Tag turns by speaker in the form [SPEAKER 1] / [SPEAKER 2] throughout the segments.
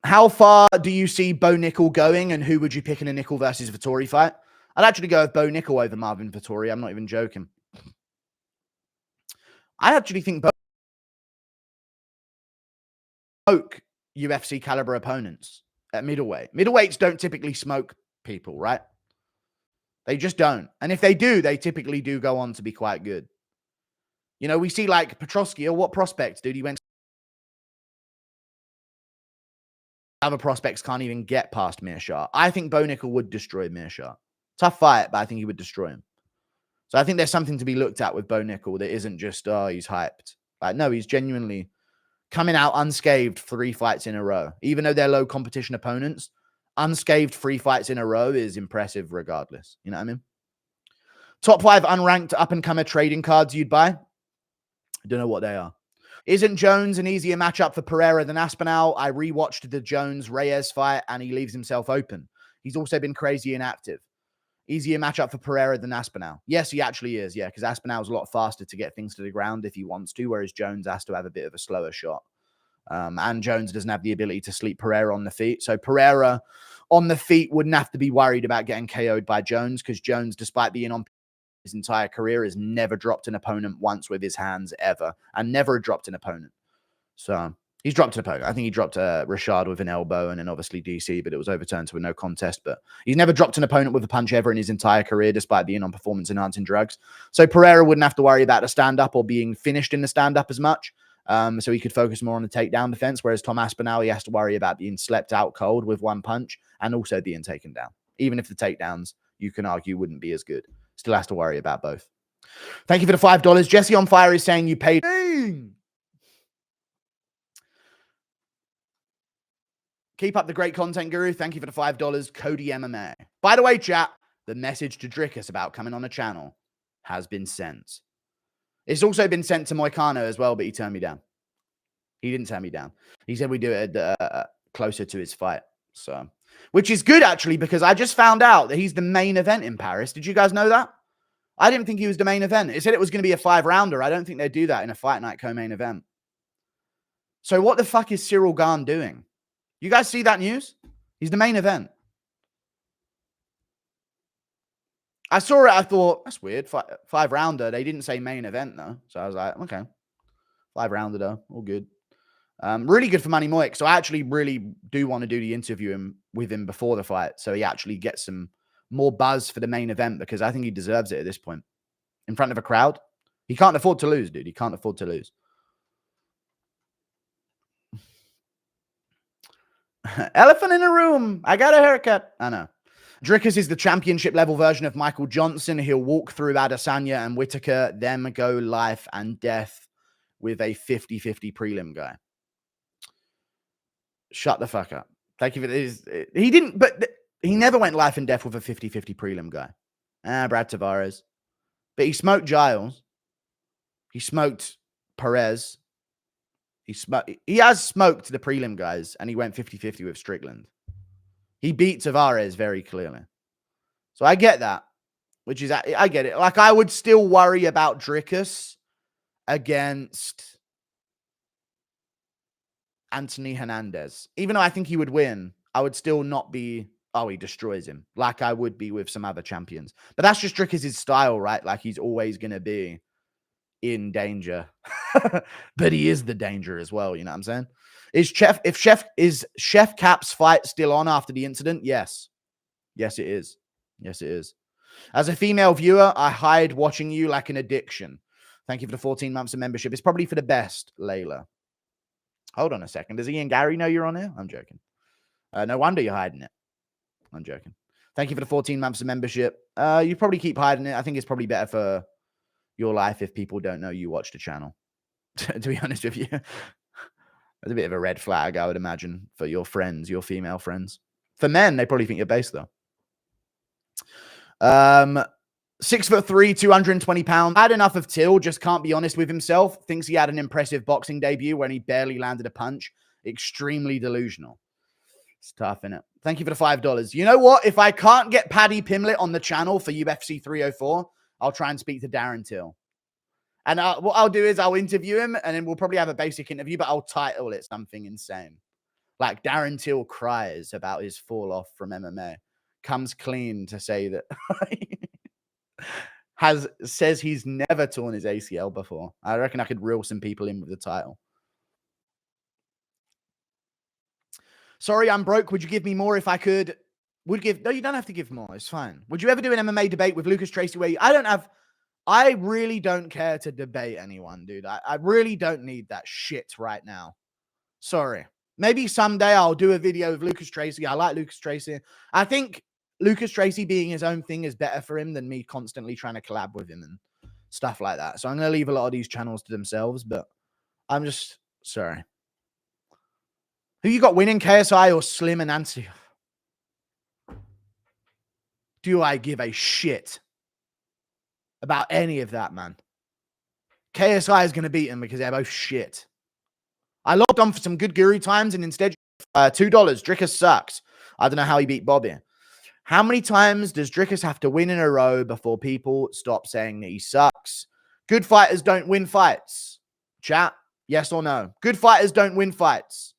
[SPEAKER 1] How far do you see Bo Nickel going, and who would you pick in a Nickel versus Vettori fight? I'd actually go with Bo Nickel over Marvin Vettori. I'm not even joking. I actually think Bo smoke UFC caliber opponents at middleweight. Middleweights don't typically smoke people, right? They just don't. And if they do, they typically do go on to be quite good. You know, we see like Petrosky, or what prospect, dude? He went. Other prospects can't even get past Meerschaert. I think Bo Nickel would destroy Meerschaert. Tough fight, but I think he would destroy him. So I think there's something to be looked at with Bo Nickel that isn't just, oh, he's hyped. Like, no, he's genuinely coming out unscathed 3 fights in a row. Even though they're low competition opponents, unscathed 3 fights in a row is impressive regardless. You know what I mean? Top 5 unranked up-and-comer trading cards you'd buy? I don't know what they are. Isn't Jones an easier matchup for Pereira than Aspinall? I rewatched the Jones-Reyes fight, and he leaves himself open. He's also been crazy inactive. Easier matchup for Pereira than Aspinall. Yes, he actually is, yeah, because Aspinall's a lot faster to get things to the ground if he wants to, whereas Jones has to have a bit of a slower shot. And Jones doesn't have the ability to sleep Pereira on the feet. So Pereira on the feet wouldn't have to be worried about getting KO'd by Jones, because Jones, despite being on his entire career, has never dropped an opponent once with his hands ever, and never dropped an opponent. So he's dropped an opponent. I think he dropped Rashad with an elbow, and then obviously DC, but it was overturned to a no contest. But he's never dropped an opponent with a punch ever in his entire career, despite being on performance-enhancing drugs. So Pereira wouldn't have to worry about the stand-up or being finished in the stand-up as much. So he could focus more on the takedown defense, whereas Tom Aspinall, he has to worry about being slept out cold with one punch and also being taken down. Even if the takedowns, you can argue, wouldn't be as good. Still has to worry about both. Thank you for the $5. Jesse on Fire is saying you paid. Keep up the great content, Guru. Thank you for the $5. Cody MMA. By the way, chat, the message to Drickus about coming on the channel has been sent. It's also been sent to Moicano as well, but he turned me down. He didn't turn me down. He said we do it closer to his fight. So, which is good, actually, because I just found out that he's the main event in Paris. Did you guys know that? I didn't think he was the main event. It said it was going to be a 5-rounder. I don't think they do that in a fight night co-main event. So what the fuck is Cyril Gane doing? You guys see that news? He's the main event. I saw it. I thought, that's weird. 5-rounder. They didn't say main event, though. So I was like, okay. 5-rounder, though. All good. Really good for Money Moik. So I actually really do want to do the interview with him before the fight, so he actually gets some more buzz for the main event, because I think he deserves it at this point. In front of a crowd. He can't afford to lose, dude. He can't afford to lose. Elephant in a room. I got a haircut. I know. Drickus is the championship level version of Michael Johnson. He'll walk through Adesanya and Whitaker, then go life and death with a 50-50 prelim guy. Shut the fuck up. Thank you for this. He didn't, but he never went life and death with a 50-50 prelim guy. Brad Tavares. But he smoked Giles. He smoked Perez. He has smoked the prelim guys, and he went 50-50 with Strickland. He beat Tavares very clearly. So I get that, which is, I get it. Like, I would still worry about Drickus against Anthony Hernandez. Even though I think he would win, I would still not be, oh, he destroys him, like I would be with some other champions. But that's just Drickus' style, right? Like, he's always going to be in danger. But he is the danger as well, you know what I'm saying? Is Chef Cap's fight still on after the incident? Yes. Yes, it is. Yes, it is. As a female viewer, I hide watching you like an addiction. Thank you for the 14 months of membership. It's probably for the best, Layla. Hold on a second. Does Ian Gary know you're on here? I'm joking. No wonder you're hiding it. I'm joking. Thank you for the 14 months of membership. You probably keep hiding it. I think it's probably better for your life if people don't know you watch the channel. To be honest with you. That's a bit of a red flag, I would imagine, for your friends, your female friends. For men, they probably think you're base, though. 6'3", 220 pounds. Had enough of Till, just can't be honest with himself. Thinks he had an impressive boxing debut when he barely landed a punch. Extremely delusional. It's tough, innit? Thank you for the $5. You know what? If I can't get Paddy Pimblett on the channel for UFC 304, I'll try and speak to Darren Till. And what I'll do is I'll interview him, and then we'll probably have a basic interview, but I'll title it something insane. Like Darren Till cries about his fall off from MMA, comes clean to say that says he's never torn his ACL before. I reckon I could reel some people in with the title. Sorry, I'm broke. Would you give me more if I could? No, you don't have to give more. It's fine. Would you ever do an MMA debate with Lucas Tracy where I really don't care to debate anyone, dude. I really don't need that shit right now. Sorry. Maybe someday I'll do a video of Lucas Tracy. I like Lucas Tracy. I think Lucas Tracy being his own thing is better for him than me constantly trying to collab with him and stuff like that. So I'm going to leave a lot of these channels to themselves, but I'm just sorry. Who you got winning, KSI or Slim and Nancy? Do I give a shit about any of that, man? KSI is going to beat him because they're both shit. I logged on for some good guru times and instead $2. Drickus sucks. I don't know how he beat Bobby. How many times does Drickus have to win in a row before people stop saying that he sucks? Good fighters don't win fights. Chat, yes or no? Good fighters don't win fights.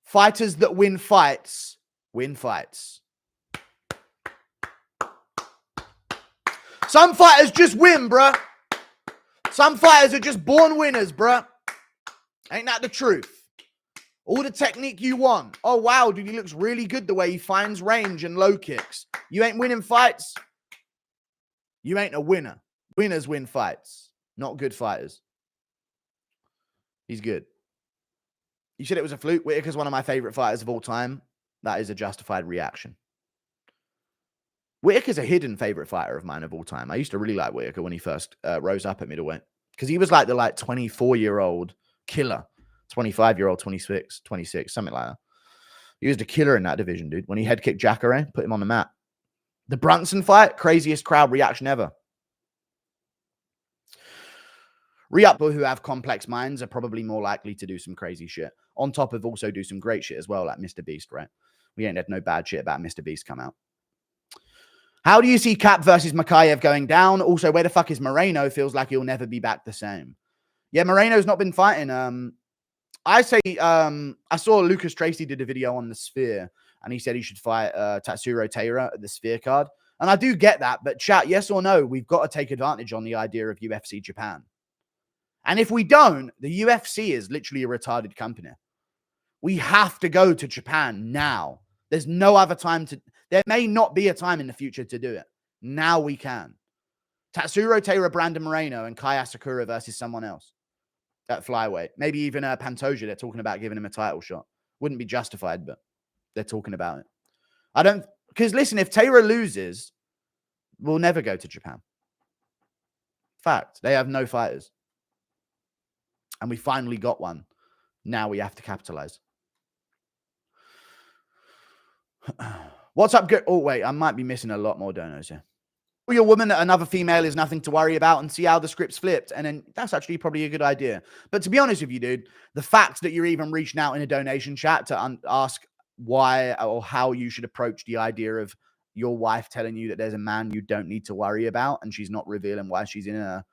[SPEAKER 1] Fighters that win fights, win fights. Some fighters just win, bruh. Some fighters are just born winners, bruh. Ain't that the truth? All the technique you want. Oh, wow, dude, he looks really good the way he finds range and low kicks. You ain't winning fights. You ain't a winner. Winners win fights, not good fighters. He's good. You said it was a fluke. Whitaker's one of my favorite fighters of all time. That is a justified reaction. Whitaker's a hidden favorite fighter of mine of all time. I used to really like Whitaker when he first rose up at middleweight because he was like the 24-year-old killer, 25-year-old, 26, something like that. He was the killer in that division, dude. When he head kicked Jacare, put him on the map. The Brunson fight, craziest crowd reaction ever. Re-up who have complex minds are probably more likely to do some crazy shit. On top of also do some great shit as well, like Mr. Beast, right? We ain't had no bad shit about Mr. Beast come out. How do you see Cap versus Makayev going down? Also, where the fuck is Moreno? Feels like he'll never be back the same. Yeah, Moreno's not been fighting. I saw Lucas Tracy did a video on the Sphere, and he said he should fight Tatsuro Taira at the Sphere card. And I do get that, but chat, yes or no, we've got to take advantage on the idea of UFC Japan. And if we don't, the UFC is literally a retarded company. We have to go to Japan now. There's no other time to... There may not be a time in the future to do it. Now we can. Tatsuro Taira, Brandon Moreno, and Kai Asakura versus someone else at flyweight. Maybe even Pantoja. They're talking about giving him a title shot. Wouldn't be justified, but they're talking about it. I don't... Because listen, if Taira loses, we'll never go to Japan. Fact. They have no fighters. And we finally got one. Now we have to capitalize. What's up? Oh, wait. I might be missing a lot more donos here. Tell your woman that another female is nothing to worry about and see how the script's flipped. And then that's actually probably a good idea. But to be honest with you, dude, the fact that you're even reaching out in a donation chat to ask why or how you should approach the idea of your wife telling you that there's a man you don't need to worry about and she's not revealing why she's in a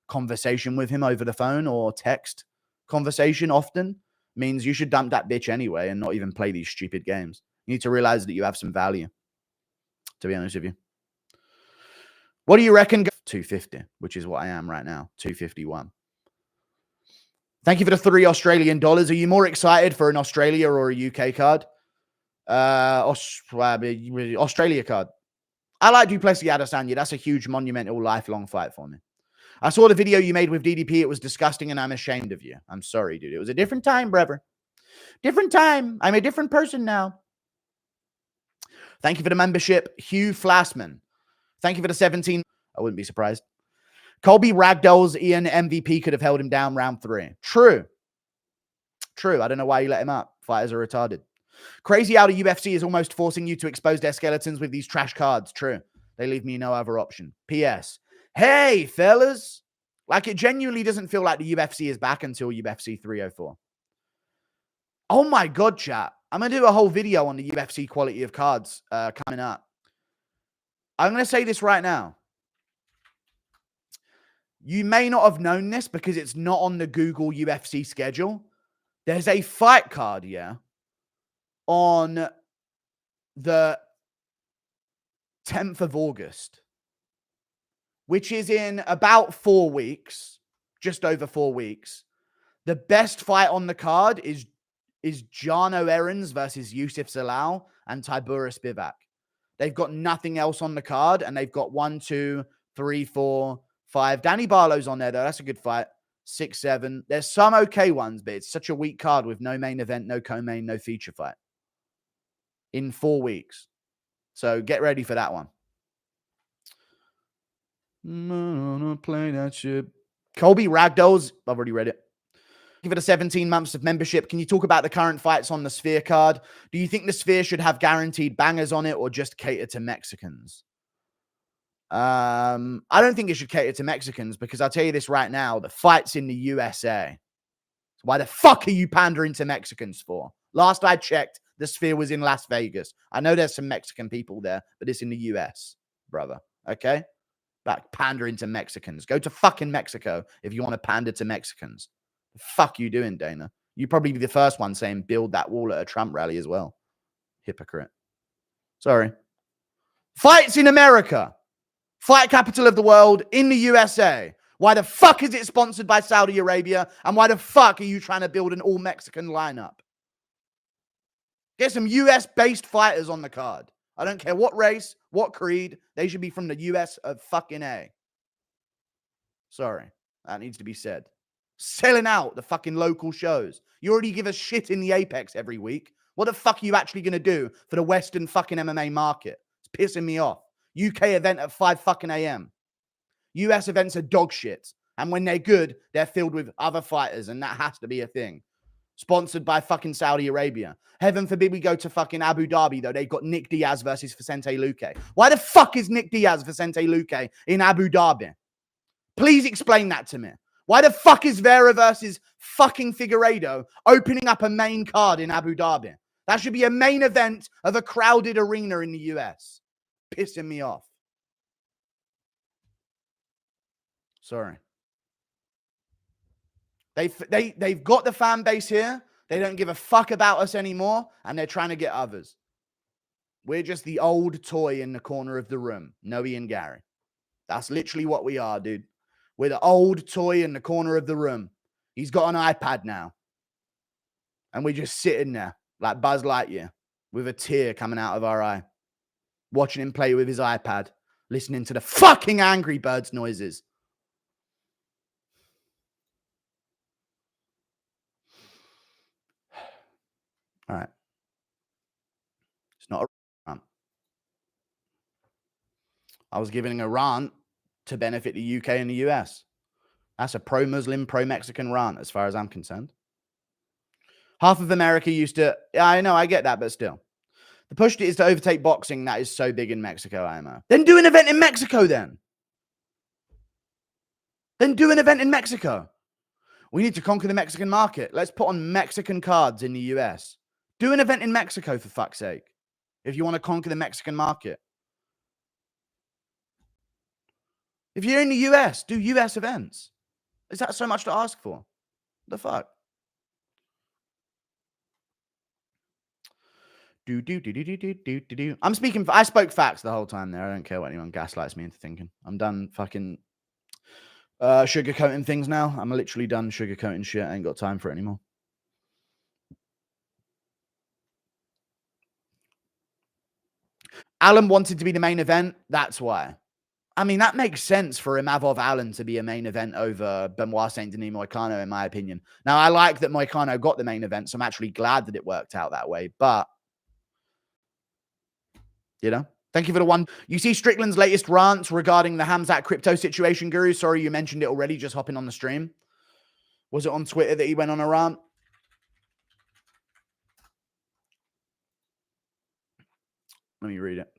[SPEAKER 1] conversation with him over the phone or text conversation often means you should dump that bitch anyway and not even play these stupid games. You need to realize that you have some value, to be honest with you. What do you reckon? 250, which is what I am right now. 251. Thank you for the $3 Australian. Are you more excited for an Australia or a UK card? Australia card. I like Duplessis Adesanya. That's a huge, monumental, lifelong fight for me. I saw the video you made with DDP. It was disgusting, and I'm ashamed of you. I'm sorry, dude. It was a different time, brother. Different time. I'm a different person now. Thank you for the membership, Hugh Flassman. Thank you for the 17. I wouldn't be surprised. Colby Ragdoll's Ian MVP could have held him down round 3. True. True. I don't know why you let him up. Fighters are retarded. Crazy how the UFC is almost forcing you to expose their skeletons with these trash cards. True. They leave me no other option. P.S. Hey, fellas. Like, it genuinely doesn't feel like the UFC is back until UFC 304. Oh my God, chat. I'm going to do a whole video on the UFC quality of cards coming up. I'm going to say this right now. You may not have known this because it's not on the Google UFC schedule. There's a fight card, yeah, on the 10th of August, which is in about 4 weeks, just over 4 weeks. The best fight on the card is Jano Erens versus Yusuf Zalal and Tybura Spivak. They've got nothing else on the card, and they've got 1, 2, 3, 4, 5. Danny Barlow's on there, though. That's a good fight. 6, 7. There's some okay ones, but it's such a weak card with no main event, no co-main, no feature fight in 4 weeks. So get ready for that one. No, play that shit. Colby Ragdolls. I've already read it. Give it a 17 months of membership. Can you talk about the current fights on the Sphere card? Do you think the Sphere should have guaranteed bangers on it or just cater to Mexicans? I don't think it should cater to Mexicans because I'll tell you this right now. The fight's in the USA. So why the fuck are you pandering to Mexicans for? Last I checked, the Sphere was in Las Vegas. I know there's some Mexican people there, but it's in the US, brother. Okay? Back pandering to Mexicans. Go to fucking Mexico if you want to pander to Mexicans. The fuck you doing, Dana? You'd probably be the first one saying build that wall at a Trump rally as well. Hypocrite. Sorry. Fights in America. Fight capital of the world in the USA. Why the fuck is it sponsored by Saudi Arabia? And why the fuck are you trying to build an all-Mexican lineup? Get some US-based fighters on the card. I don't care what race, what creed. They should be from the US of fucking A. Sorry. That needs to be said. Selling out the fucking local shows. You already give us shit in the Apex every week. What the fuck are you actually going to do for the Western fucking MMA market? It's pissing me off. UK event at 5 fucking a.m. US events are dog shit. And when they're good, they're filled with other fighters. And that has to be a thing. Sponsored by fucking Saudi Arabia. Heaven forbid we go to fucking Abu Dhabi, though. They've got Nick Diaz versus Vicente Luque. Why the fuck is Nick Diaz Vicente Luque in Abu Dhabi? Please explain that to me. Why the fuck is Vera versus fucking Figueiredo opening up a main card in Abu Dhabi? That should be a main event of a crowded arena in the US. Pissing me off. Sorry. They've got the fan base here. They don't give a fuck about us anymore, and they're trying to get others. We're just the old toy in the corner of the room. Noe and Gary. That's literally what we are, dude. We're the old toy in the corner of the room. He's got an iPad now. And we're just sitting there like Buzz Lightyear with a tear coming out of our eye. Watching him play with his iPad. Listening to the fucking Angry Birds noises. All right. It's not a rant. I was giving a rant to benefit the UK and the US. That's a pro-Muslim, pro-Mexican rant as far as I'm concerned. Half of America used to... Yeah, I know, I get that, but still. The push is to overtake boxing. That is so big in Mexico, IMO. Then do an event in Mexico, then. Then do an event in Mexico. We need to conquer the Mexican market. Let's put on Mexican cards in the US. Do an event in Mexico, for fuck's sake. If you want to conquer the Mexican market. If you're in the US, do US events. Is that so much to ask for? What the fuck? I spoke facts the whole time there. I don't care what anyone gaslights me into thinking. I'm done fucking sugarcoating things now. I'm literally done sugarcoating shit. I ain't got time for it anymore. Allen wanted to be the main event. That's why. I mean, that makes sense for Imavov Allen to be a main event over Benoit Saint Denis Moicano, in my opinion. Now, I like that Moicano got the main event, so I'm actually glad that it worked out that way. But, you know, thank you for the one. You see Strickland's latest rant regarding the Hamzat crypto situation, Guru? Sorry, you mentioned it already, just hopping on the stream. Was it on Twitter that he went on a rant? Let me read it.